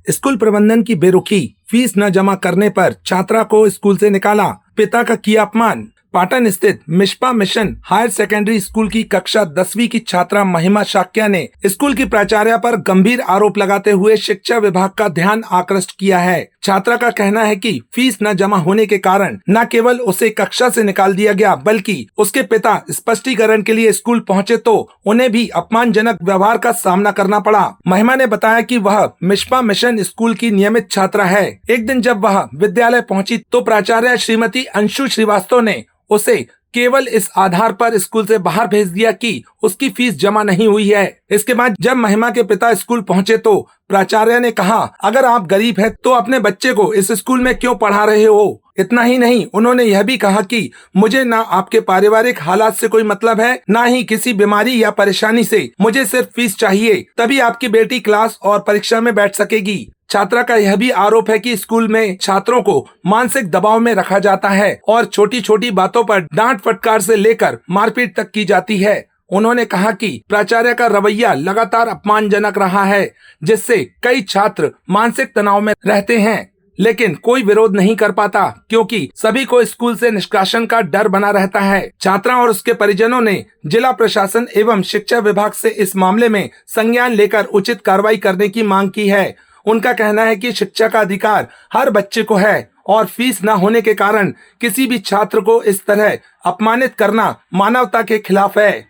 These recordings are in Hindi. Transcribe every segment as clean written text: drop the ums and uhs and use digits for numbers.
स्कूल प्रबंधन की बेरुखी, फीस न जमा करने पर छात्रा को स्कूल से निकाला, पिता का किया अपमान। पाटन स्थित मिशपा मिशन हायर सेकेंडरी स्कूल की कक्षा 10वीं की छात्रा महिमा शाक्या ने स्कूल की प्राचार्य पर गंभीर आरोप लगाते हुए शिक्षा विभाग का ध्यान आकृष्ट किया है। छात्रा का कहना है कि फीस न जमा होने के कारण न केवल उसे कक्षा से निकाल दिया गया, बल्कि उसके पिता स्पष्टीकरण के लिए स्कूल पहुंचे तो उन्हें भी अपमानजनक व्यवहार का सामना करना पड़ा। महिमा ने बताया कि वह मिशपा मिशन स्कूल की नियमित छात्रा है। एक दिन जब वह विद्यालय पहुंची तो प्राचार्य श्रीमती अंशु श्रीवास्तव ने उसे केवल इस आधार पर स्कूल से बाहर भेज दिया कि उसकी फीस जमा नहीं हुई है। इसके बाद जब महिमा के पिता स्कूल पहुंचे तो प्राचार्य ने कहा, अगर आप गरीब हैं तो अपने बच्चे को इस स्कूल में क्यों पढ़ा रहे हो। इतना ही नहीं, उन्होंने यह भी कहा कि मुझे ना आपके पारिवारिक हालात से कोई मतलब है, ना ही किसी बीमारी या परेशानी से, मुझे सिर्फ फीस चाहिए, तभी आपकी बेटी क्लास और परीक्षा में बैठ सकेगी। छात्रा का यह भी आरोप है कि स्कूल में छात्रों को मानसिक दबाव में रखा जाता है और छोटी छोटी बातों पर डांट फटकार से लेकर मारपीट तक की जाती है। उन्होंने कहा कि प्राचार्य का रवैया लगातार अपमानजनक रहा है, जिससे कई छात्र मानसिक तनाव में रहते हैं, लेकिन कोई विरोध नहीं कर पाता क्योंकि सभी को स्कूल से निष्कासन का डर बना रहता है। छात्रा और उसके परिजनों ने जिला प्रशासन एवं शिक्षा विभाग से इस मामले में संज्ञान लेकर उचित कार्रवाई करने की मांग की है। उनका कहना है कि शिक्षा का अधिकार हर बच्चे को है और फीस न होने के कारण किसी भी छात्र को इस तरह अपमानित करना मानवता के खिलाफ है।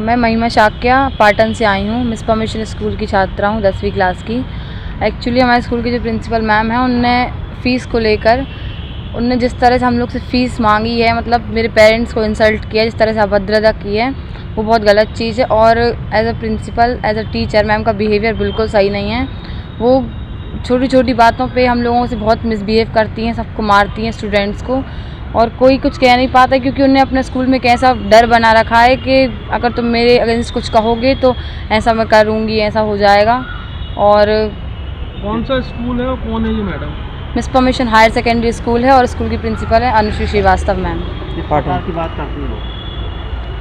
मैं महिमा शाक्या पाटन से आई हूँ। मिशपा मिशन स्कूल की छात्रा हूँ, 10वीं क्लास की। एक्चुअली हमारे स्कूल की जो प्रिंसिपल मैम है, उनने फ़ीस को लेकर उनने जिस तरह से हम लोग से फ़ीस मांगी है, मतलब मेरे पेरेंट्स को इंसल्ट किया, जिस तरह से अभद्रता की है, वो बहुत गलत चीज़ है। और as a principal, as a teacher, ma'am का बिहेवियर बिल्कुल सही नहीं है। वो छोटी छोटी बातों पे हम लोगों से बहुत मिसबिहेव करती हैं, सबको मारती हैं, स्टूडेंट्स को, और कोई कुछ कह नहीं पाता क्योंकि उन्होंने अपने स्कूल में कैसा डर बना रखा है कि अगर तुम मेरे अगेंस्ट कुछ कहोगे तो ऐसा मैं करूँगी, ऐसा हो जाएगा। और कौन सा स्कूल है और कौन है ये मैडम? मिशपा मिशन हायर सेकेंडरी स्कूल है और स्कूल की प्रिंसिपल है अंशु श्रीवास्तव मैम। की बात करती हो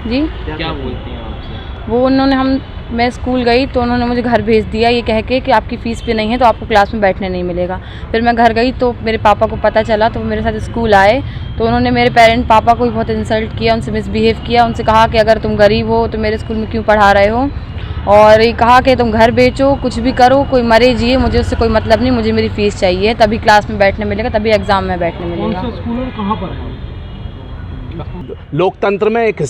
जी, क्या बोलती हैं आपसे? वो उन्होंने मैं स्कूल गई तो उन्होंने मुझे घर भेज दिया ये कह के कि आपकी फ़ीस पे नहीं है तो आपको क्लास में बैठने नहीं मिलेगा। फिर मैं घर गई तो मेरे पापा को पता चला तो वो मेरे साथ स्कूल आए तो उन्होंने मेरे पापा को भी बहुत इंसल्ट किया, उनसे मिसबिहेव किया, उनसे कहा कि अगर तुम गरीब हो तो मेरे स्कूल में क्यों पढ़ा रहे हो, और ये कहा कि तुम घर बेचो, कुछ भी करो, कोई मरे जिए, मुझे उससे कोई मतलब नहीं, मुझे मेरी फ़ीस चाहिए, तभी क्लास में बैठने मिलेगा, तभी एग्ज़ाम में बैठने मिलेगा। कौन सा स्कूल है, कहाँ पर है? लोकतंत्र में, एक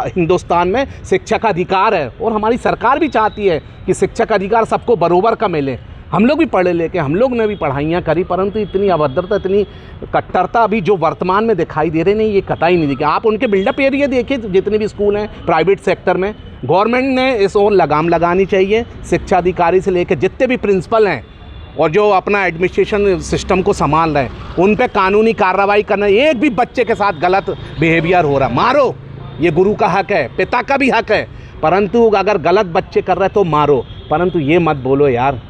हिंदुस्तान में शिक्षा का अधिकार है और हमारी सरकार भी चाहती है कि शिक्षा का अधिकार सबको बरोबर का मिले। हम लोग भी पढ़े लेके, हम लोग ने भी पढ़ाइयाँ करी, परंतु इतनी अभद्रता, इतनी कट्टरता अभी जो वर्तमान में दिखाई दे रही नहीं, ये कतई नहीं दिखे। आप उनके बिल्डअप एरिया देखिए, जितने भी स्कूल हैं प्राइवेट सेक्टर में, गवर्नमेंट ने इस ओर लगाम लगानी चाहिए। शिक्षा अधिकारी से लेकर जितने भी प्रिंसिपल हैं और जो अपना एडमिनिस्ट्रेशन सिस्टम को संभाल रहे हैं, उन पे कानूनी कार्रवाई करना। एक भी बच्चे के साथ गलत बिहेवियर हो रहा, मारो, ये गुरु का हक है, पिता का भी हक है, परंतु अगर गलत बच्चे कर रहे हैं तो मारो, परंतु ये मत बोलो यार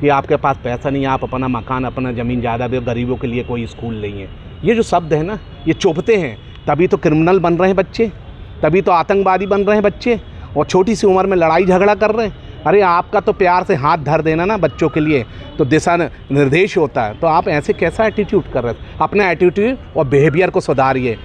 कि आपके पास पैसा नहीं है, आप अपना मकान, अपना ज़मीन ज़्यादा दे, गरीबों के लिए कोई स्कूल नहीं है। ये जो शब्द है ना, ये चुभते हैं, तभी तो क्रिमिनल बन रहे हैं बच्चे, तभी तो आतंकवादी बन रहे हैं बच्चे, और छोटी सी उम्र में लड़ाई झगड़ा कर रहे हैं। अरे आपका तो प्यार से हाथ धर देना ना बच्चों के लिए तो दिशा निर्देश होता है, तो आप ऐसे कैसा एटीट्यूड कर रहे हैं? अपना एटीट्यूड और बिहेवियर को सुधारिए।